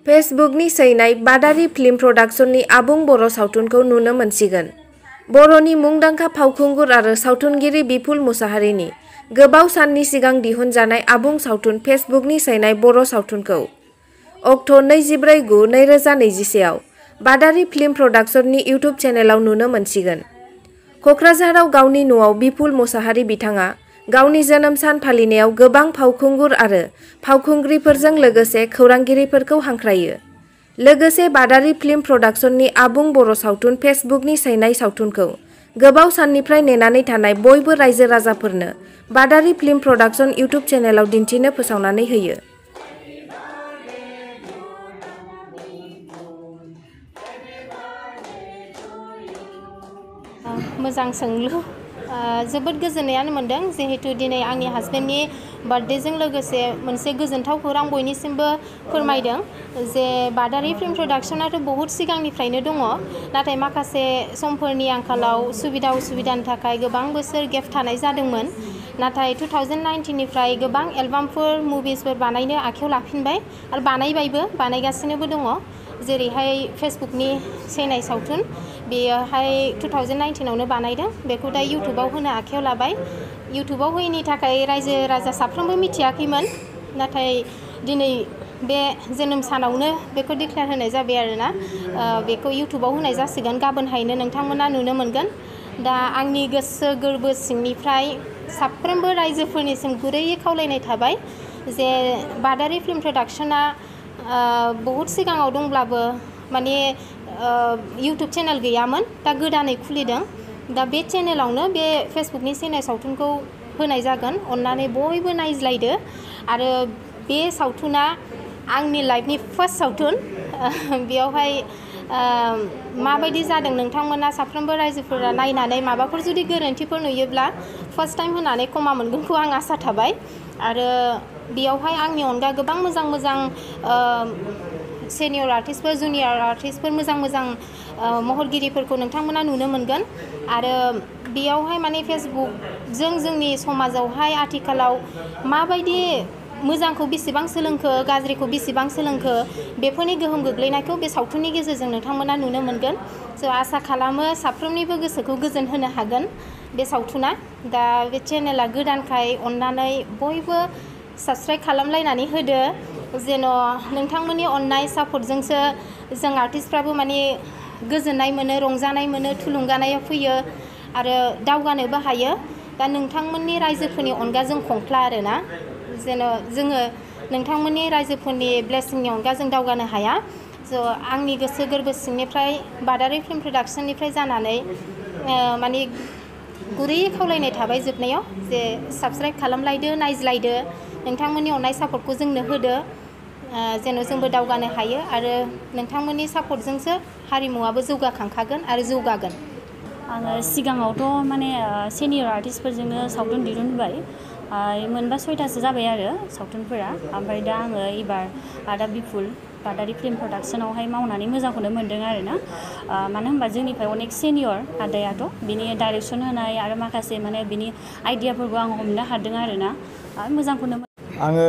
फेसबुकनि सैनाय बादारि फिल्म प्रडाक्शननि आबुं बर' सावथुनखौ नुनो मोनसिगोन। बर'नि मुंदांखा फावखुंगुर आरो सावथुनगिरि बिपुल मुसाहारिनि गोबाव साननि सिगां दिहुनजानाय आबुं सावथुन फेसबुकनि सैनाय बर' सावथुनखौ अक्ट' 24/9/2021 आव बादारि फिल्म प्रडाक्शननि इउटुब चेनेलाव नुनो मोनसिगोन। क'क्राझाराव गावनि न'आव बिपुल मुसाहारि बिथाङा गावनि जोनोम सान फालिनायाव गोबां फावखुंगुर आरो फावखुंग्रिफोरजों लोगोसे खौरांगिरिफोरखौ हांख्रायो। लोगोसे बादारि फिल्म प्रडाक्शननि आबुं बर' सावथुन फेसबुकनि सैनाय सावथुनखौ गोबाव साननिफ्राय नेनानै थानाय बयबो रायजो राजाफोरनो बादारि फिल्म प्रडाक्शन इउटुब चेनेलाव दिन्थिनो फोसावनानै होयो। मोजां सोंलु जोबोद गोजोननायानो मोनदों जिहेतु दिनै आंनि हासबेन्डनि बार्थडेजों लोगोसे मोनसे गोजोनथाव खौरां बयनिसिमबो फोरमायदों जे बादारि फिल्म प्रडाक्शनाथ' बहुद सिगांनिफ्रायनो दङ, नाथाय माखासे समफोरनि आंखालाव सुबिदा उसुबिदानि थाखाय गोबां बोसोर गेप थानाय जादोंमोन। नाथाय 2019 निफ्राय गोबां एलबामफोर मुभिसफोर बानायनो आखायाव लाफिनबाय आरो बानायगासिनोबो दङ। जेरैहाय फेसबुकनि सैनाय सावथुन बेयोहाय 2019 आवनो बानायदों, बेखौ दा इउटुबाव होनो आखायाव लाबाय। इउटुबाव होयैनि थाखाय रायजो राजा साफ्रोमबो मिथियाखैमोन, नाथाय दिनै बे जोनोम सानावनो बेखौ डिक्लेयार होनाय जाबाय आरोना। बेखौ इउटुबाव होनाय जासिगोन, गाबोनहायनो नोंथांमोना नुनो मोनगोन। दा आंनि गोसो गोरबो सिंनिफ्राय साफ्रोमबो रायजोफोरनिसिम गुरैयै खावलायनाय थाबाय जे बादारि फिल्म प्रडाक्शना बहुद सिगाङाव दंब्लाबो माने इउटुब चेनेल गैयामोन, दा गोदानै खुलिदों। दा बे चेनेलावनो बे फेसबुकनि सैनाय सावथुनखौ होनाय जागोन। अन्नानै बयबो नायज्लायदो आरो बे सावथुना आंनि लाइफनि फार्स्ट सावथुन। बेयावहाय माबायदि जादों नोंथांमोना साफ्रोमबो रायजोफोरा नायनानै माबाफोर जुदि गोरोन्थिफोर नुयोब्ला फार्स्ट टाइम होनानै क्षमा मोनगोनखौ आं आसा थाबाय। आरो बेयावहाय आंनि अनगा गोबां मोजां मोजां सिनियर आर्टिस्टफोर, जुनियर आर्टिस्टफोर, मोजां मोजां महरगिरिफोरखौ नोंथांमोना नुनो मोनगोन। आरो बेयावहाय माने फेसबुकजों जोंनि समाजावहाय आथिखालाव माबायदि मोजांखौ बेसेबां सोलोंखो, गाज्रिखौ बेसेबां सोलोंखो, बेफोरनि गोहोम गोग्लैनायखौ बे सावथुननि गेजेरजों नोंथांमोना नुनो मोनगोन। स' आसा खालामो साफ्रोमनिबो गोसोखौ गोजोन होनो हागोन बे सावथुना। दा बे चेनेला गोदानखाय अन्नानै बयबो साबस्क्राइब खालामलायनानै होदो, जेन' नोंथांमोननि अननाय सापर्टजोंसो जों आर्टिस्टफ्राबो माने गोजोननाय मोनो, रंजानाय मोनो, थुलुंगानाया फैयो आरो दावगानोबो हायो। दा नोंथांमोननि रायजोफोरनि अनगा जों खंख्ला आरोना, जेन' जोङो नोंथांमोननि रायजोफोरनि ब्लेसिंनि अनगा जों दावगानो हाया। स' आंनि गोसो गोरबो सिंनिफ्राय बादारि फिल्म प्रडाक्शननिफ्राय जानानै माने गुरैयै खावलायनाय थाबाय जोबनायाव जे साबस्क्राइब खालामलायदो, नायज्लायदो, नोंथांमोननि अननाय सापर्टखौ जोंनो होदो, जेन' जोंबो दावगानो हायो आरो नोंथांमोननि सापर्टजोंसो हारिमुवाबो जौगाखांखागोन आरो जौगागोन। आङो सिगाङावथ' माने सिनियर आर्टिस्टफोरजोंनो सावथुन दिहुनबाय, मोनबा 6थासो जाबाय आरो सावथुनफोरा। ओमफ्राय दा आङो एबार आदा बिपुल बादारि फिल्म प्रडाक्शनावहाय मावनानै मोजांखौनो मोन्दों आरोना। मानो होनबा जोंनिफ्राय अनेक सिनियर आदायाथ' बिनि डाइरेक्सन होनाय आरो माखासे माने बिनि आइडियाफोरखौ आं हमनो हादों आरोना, मोजांखौनो। आङो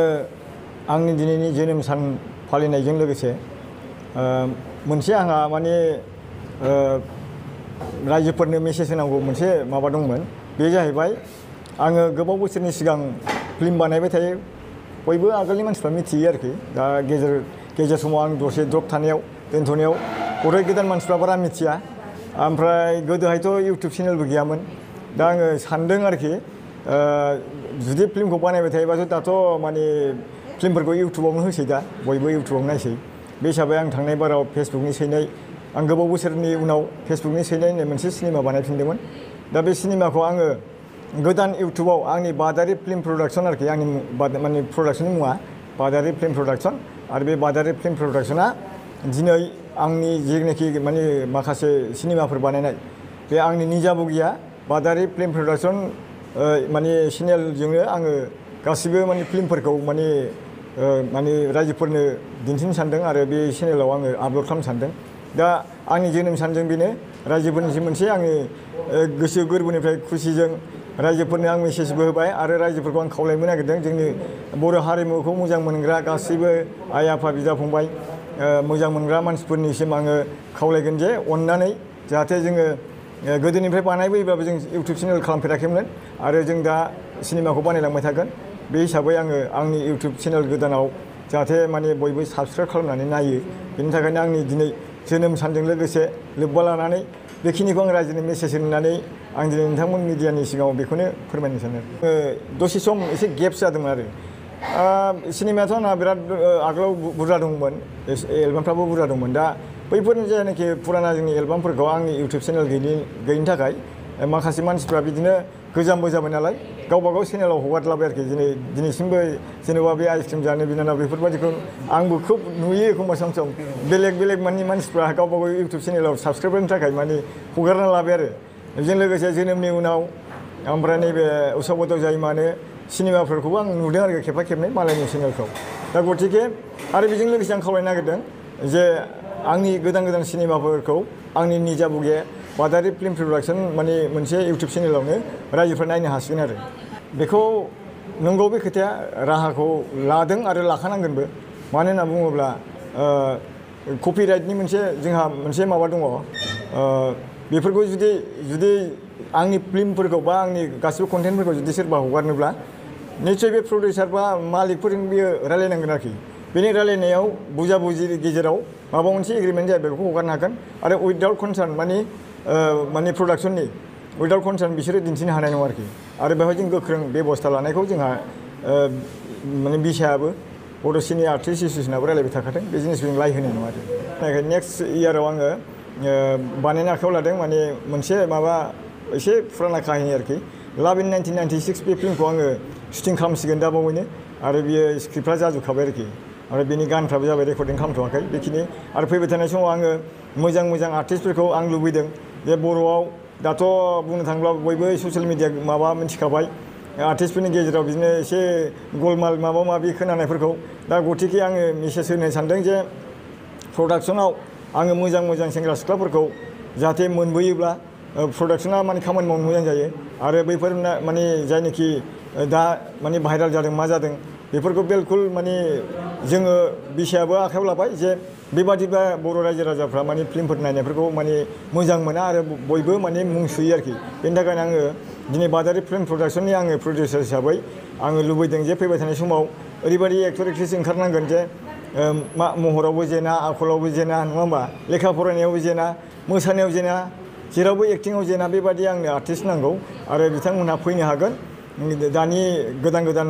आंनि दिनैनि जोनोम सान फालिनायजों लोगोसे मोनसे आंहा माने रायजोफोरनो मेसेज होनांगौ मोनसे माबा दंमोन। बे जाहैबाय आङो गोबाव बोसोरनि सिगां फिल्म बानायबाय थायो, बयबो आगोलनि मानसिफ्रा मिथियो आरोखि। दा गेजेर समाव आं दसे द्रप थानायाव दोनथ'नायाव गथाय गोदान मानसिफ्रा बारा मिथिया। ओमफ्राय गोदोहायथ' इउटुब चेनेलबो गैयामोन। दा आङो सानदों आरोखि जुदि फिल्मखौ बानायबाय थायोबाथ' दाथ' माने फिल्मफोरखौ इउटुबावनो होसै, दा बयबो इउटुबावनो नायसै। बे हिसाबै आं थांनाय बाराव फेसबुकनि सैनाय, आं गोबाव बोसोरनि उनाव फेसबुकनि सैनाय होननाय मोनसे सिनेमा बानायफिनदोंमोन। दा बे सिनेमाखौ आङो गोदान इउटुबाव आंनि बादारि फिल्म प्रडाक्शन आरोखि, आंनि माने प्रडाक्शननि मुङा बादारि फिल्म प्रडाक्शन। आरो बे बादारि फिल्म प्रडाक्शना दिनै आंनि जेनाखि माने माखासे सिनेमाफोर बानायनाय, बे आंनि निजाबो गैया, बादारि फिल्म प्रडाक्शन माने चेनेलजोंनो आङो गासिबो माने फिल्मफोरखौ माने रायजोफोरनो दिन्थिनो सानदों आरो बे चेनेलाव आङो आपल'ड खालामनो सानदों। दा आंनि जोनोम सानजों बेनो रायजोफोरनिसिम मोनसे आंनि गोसो गोरबोनिफ्राय खुसिजों रायजोफोरनो आं मेसेजबो होबाय आरो रायजोफोरखौ आं खावलायनो नागिरदों जोंनि बर' हारिमुखौ मोजां मोनग्रा गासैबो आइ आफा बिदा फंबाय मोजां मोनग्रा मानसिफोरनिसिम आङो खावलायगोन जे अननानै जाहाथे जोङो गोदोनिफ्राय बानायबोयोब्लाबो जों इउटुब चेनेल खालामफेराखैमोन आरो जों दा सिनेमाखौ बानायलांबाय थागोन बे हिसाबै आङो आंनि इउटुब चेनेल गोदानाव जाहाथे माने बयबो साबस्क्राइब खालामनानै नायो बेनि थाखायनो आंनि दिनै जोनोम सानजों लोगोसे लोब्बा लानानै बेखिनिखौ आं रायजोनो मेसेज होनानै आं दिनै नोंथांमोन मिडियानि सिगाङाव बेखौनो फोरमायनो सानो दसे सम एसे गेप्स जादोंमोन आरो सिनेमायाथ' आंना बिराद आगोलाव बुरजा दंमोन एलबामफ्राबो बुरजा दंमोन दा बैफोरनि जायनाखि फुराना जोंनि एलबामफोरखौ आंनि इउटुब चेनेल गैयिनि थाखाय माखासे मानसिफ्रा बिदिनो गोजामबो जाबाय नालाय गावबा गाव चेनेलाव हगारलाबाय आरोखि दिनैसिमबो जेनेबा बे आइसक्रिम जानो बिनानाव बेफोरबायदिखौ आंबो खुब नुयो एखमबा सम सम बेलेग मानसिफ्रा गावबा गाव इउटुब चेनेलाव साबस्क्राइबारनि थाखाय माने हगारना लाबाय आरो बेजों लोगोसे जोनोमनि उनाव ओमफ्राय नैबे उसाव बादाव जायो मानो सिनेमाफोरखौबो आं नुदों आरो खेबफा खेबनै मालायनि चेनेलखौ दा गतिके आरो बेजों लोगोसे आं खावलायनो नागिरदों जे आंनि गोदान सिनेमाफोरखौ आंनि निजा बुगे बादारि फिल्म प्रडाक्सन माने मोनसे इउटुब चेनेलावनो रायजोफ्रा नायनो हासिगोन आरो बेखौ नंगौ बे खोथाया राहाखौ लादों आरो लाखानांगोनबो मानो होनना बुङोब्ला कपिराइटनि जोंहा मोनसे माबा दङ बेफोरखौ जुदि आंनि फिल्मफोरखौ बा आंनि गासिबो कन्टेन्टफोरखौ जुदि सोरबा हगारनोब्ला निस्सय बे प्रडिउसार बा मालिकफोरजों बियो रायलायनांगोन आरोखि बेनि रायलायनायाव बुजाबुजि गेजेराव माबा मोनसे एग्रिमेन्ट जायो बेखौ हगारनो हागोन आरो उइदाउट कनसार्न माने प्रडाक्सननि उइदाउट कनसार्न बिसोरो दिन्थिनो हानाय नङा आरोखि आरो बेवहाय जों गोख्रों बेबस्था लानायखौ जोंहा माने बिसायाबो बड' सिनि आर्टिस्ट एस'सियेसनाबो रायलायबाय थाखादों बे जिनिसखौ जों लायहोनाय नङा आरो नेक्स्ट इयाराव आङो बानायनो आखायाव लादों माने मोनसे माबा एसे फुराना काहिनि आरोखि लाभ इन 1996 बे फिल्मखौ आङो शुटिं खालामसिगोन दा बावैनो आरो बियो स्क्रिप्टफ्रा जाजोबखाबाय आरोखि आरो बेनि गानफ्राबो जाबाय रेकर्डिं खालामथ'वाखै बेखिनि आरो फैबाय थानाय समाव आङो मोजां आर्टिस्टफोरखौ आं लुबैदों जे बर'आव दाथ' बुंनो थाङोब्ला बयबो ससियेल मिडिया माबा मिथिखाबाय आर्टिस्टफोरनि गेजेराव बिदिनो एसे गलमाल माबा माबि खोनानायफोरखौ दा गतिके आङो मेसेज होनो सानदों जे प्रडाक्सनाव आङो मोजां सेंग्रा सिख्लाफोरखौ जाहाथे मोनबोयोब्ला प्रडाक्सना माने खामानि मावनो मोजां जायो आरो बैफोर माने जायनोखि दा माने भाइराल जादों मा जादों बेफोरखौ बिलकुल माने जोङो बिसायाबो आखायाव लाबाय जे बेबादिबा बर' रायजो राजाफ्रा माने फिल्मफोर नायनायफोरखौ माने मोजां मोना आरो बयबो माने मुं सुयो आरोखि बेनि थाखायनो आङो दिनै बादारि फिल्म प्रडाक्सननि आङो प्रडिउसार हिसाबै आङो लुबैदों जे फैबाय थानाय समाव ओरैबायदि एक्टर एक्ट्रेस ओंखारनांगोन जे महरावबो जेना आखलावबो जेना नङा होमबा लेखा फरायनायावबो जेना मोसानायाव जेना जेरावबो एक्टिंआव जेना बेबादि आंनो आर्टिस्ट नांगौ आरो बिथांमोनहा फैनो हागोन दानि गोदान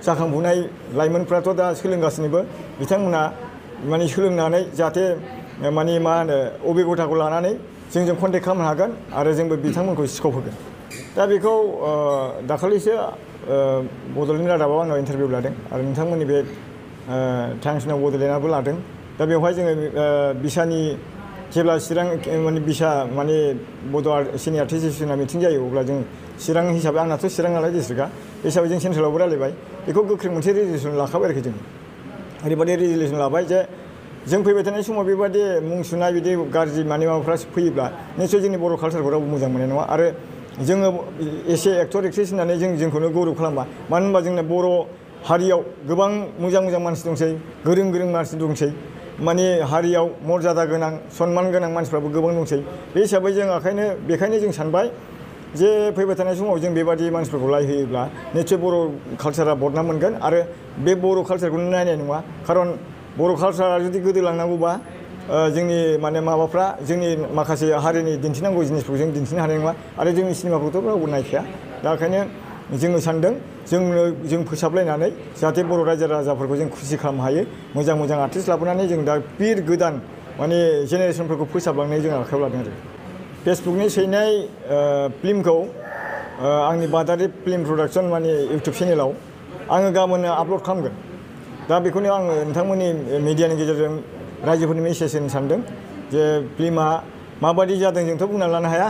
जाखांफुनाय लाइमोनफ्राथ' दा सोलोंगासिनोबो बिथांमोनहा माने सोलोंनानै जाहाथे माने मा होनो अबिगथाखौ लानानै जोंजों कन्टेक्ट खालामनो हागोन आरो जोंबो बिथांमोनखौ स्कप होगोन दा बेखौ दाखालिसो बड'लेण्ड रादाबाव आंनाव इन्टारभिउ लादों आरो नोंथांमोननि बे टाइम्स नाव बड'लेण्डआबो लादों दा बेवहाय जोङो बिसानि जेब्ला चिरां माने बिसा माने बड' सिनि आर्टिस्ट एस'सियेसना मिटिं जायो अब्ला जों चिरां हिसाबै आंनाथ' चिरां नालाय डिस्ट्रिक्टआ बे हिसाबै जों सेन्ट्रेलावबो रायलायबाय बेखौ गोख्रों मोनसे रेजुलेसन लाखाबाय आरोखि जों ओरैबायदि रेजुलेसन लाबाय जे जों फैबाय थानाय समाव बेबादि मुं सुनाय बिदि गाज्रि माने माबाफ्रा फैयोब्ला निस्सय जोंनि बर' कालसारखौ रावबो मोजां मोननाय नङा आरो जोङो एसे एक्टर एक्ट्रेस होननानै जोंखौनो गौरब खालामा मानो होनबा जोंना बर' हारियाव गोबां मोजां मानसि दंसै गोरों मानसि दंसै माने हारियाव मर्यादा गोनां सनमान गोनां मानसिफ्राबो गोबां दंसै बे हिसाबै जों बेखायनो जों सानबाय जे फैबाय थानाय समाव जों बेबादि मानसिफोरखौ लायहोयोब्ला निस्सय बर' कालसारा बदनाम मोनगोन आरो बे बर' कालसारखौनो नायनाय नङा खारन बर' कालसारा जुदि गोदोलांनांगौबा जोंनि माने माबाफ्रा जोंनि माखासे हारिनि दिन्थिनांगौ जिनिसफोरखौ जों दिन्थिनो हानाय नङा आरो जोंनि सिनेमाखौथ' रावबो नायखाया दा ओंखायनो जोङो सानदों जों फोसाबलायनानै जाहाथे बर' रायजो राजाफोरखौ जों खुसि खालामनो हायो मोजां आर्टिस्ट लाबोनानै जों दा फिर गोदान माने जेनेरेसनफोरखौ फोसाबलांनाय जों आखायाव लादों आरो फेसबुकनि सैनाय फिल्मखौ आंनि बादारि फिल्म प्रडाक्सन माने इउटुब चेनेलाव आङो गाबोननो आपल'ड खालामगोन दा बेखौनो आङो नोंथांमोननि मिडियानि गेजेरजों रायजोफोरनि मेसेज होनो सानदों जे फिल्मा माबादि जादों जोंथ' बुंना लानो हाया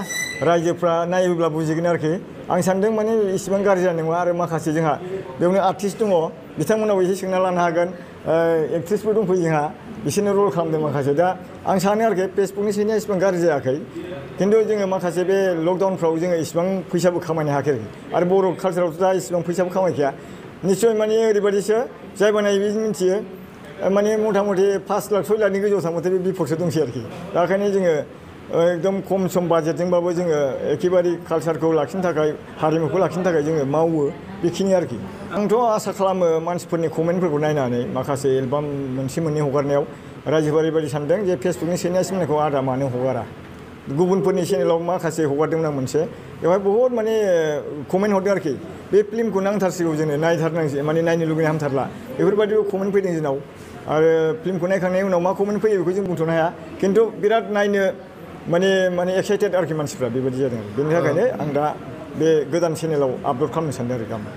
रायजोफ्रा नायोब्ला बुजिगोन आरोखि आं सानदों माने इसेबां गाज्रि जानाय नङा आरो माखासे जोंहा बेयावनो आर्टिस्ट दङ बिथांमोनाव एसे सोंना लानो हागोन एक्ट्रिसबो दंफैयो जोंहा बिसोरनो रल खालामदों माखासे दा आं सानो आरोखि फेसबुकनि सायाव इसिबां गाज्रि जायाखै खिन्थु जोङो माखासे बे लकडाउनफ्राव जोङो इसिबां फैसाबो खामायनो हायाखै आरो बर' कालसारावथ' दा इसिबां फैसाबो खामायखाया निश्चय माने ओरैबायदिसो जाय बानायो बे मिथियो माने मथा मथि 5 लाख 6 लाखनि गोजौआव थांबाथाय बे बिफदसो दंसै आरोखि दा ओंखायनो जोङो एकदम खम सम बाजेटजोंबाबो जोङो एखेबारे कालसारखौ लाखिनो थाखाय हारिमुखौ लाखिनो थाखाय जोङो मावो बेखिनि आरोखि आंथ' आसा खालामो मानसिफोरनि कमेन्टफोरखौ नायनानै माखासे एलबाम मोनसे मोननै हगारनायाव रायजोफोरा ओरैबायदि सानदों जे फेसबुकनि सेनिया सिमनायखौ आदा मानो हगारा गुबुनफोरनि चेनेलाव माखासे हगारदोंमोन आं मोनसे बेवहाय बहुद माने कमेन्ट हरदों आरोखि बे फिल्मखौ नांथारसिगौ जोंनो नायथारनांसै माने नायनो लुगैनाय हामथारला बेफोरबायदिबो कमेन्ट फैदों जोंनाव आरो फिल्मखौ नायखांनायनि उनाव मा कमेन्ट फैयो बेखौ जों बुंथ'नो हाया खिन्थु बिराद नायनो माने एक्साइटेड आरोखि मानसिफ्रा बेबायदि जादों बेनि थाखायनो आं दा बे गोदान चेनेलाव आपल'ड खालामनो सानदों आरो गाबोन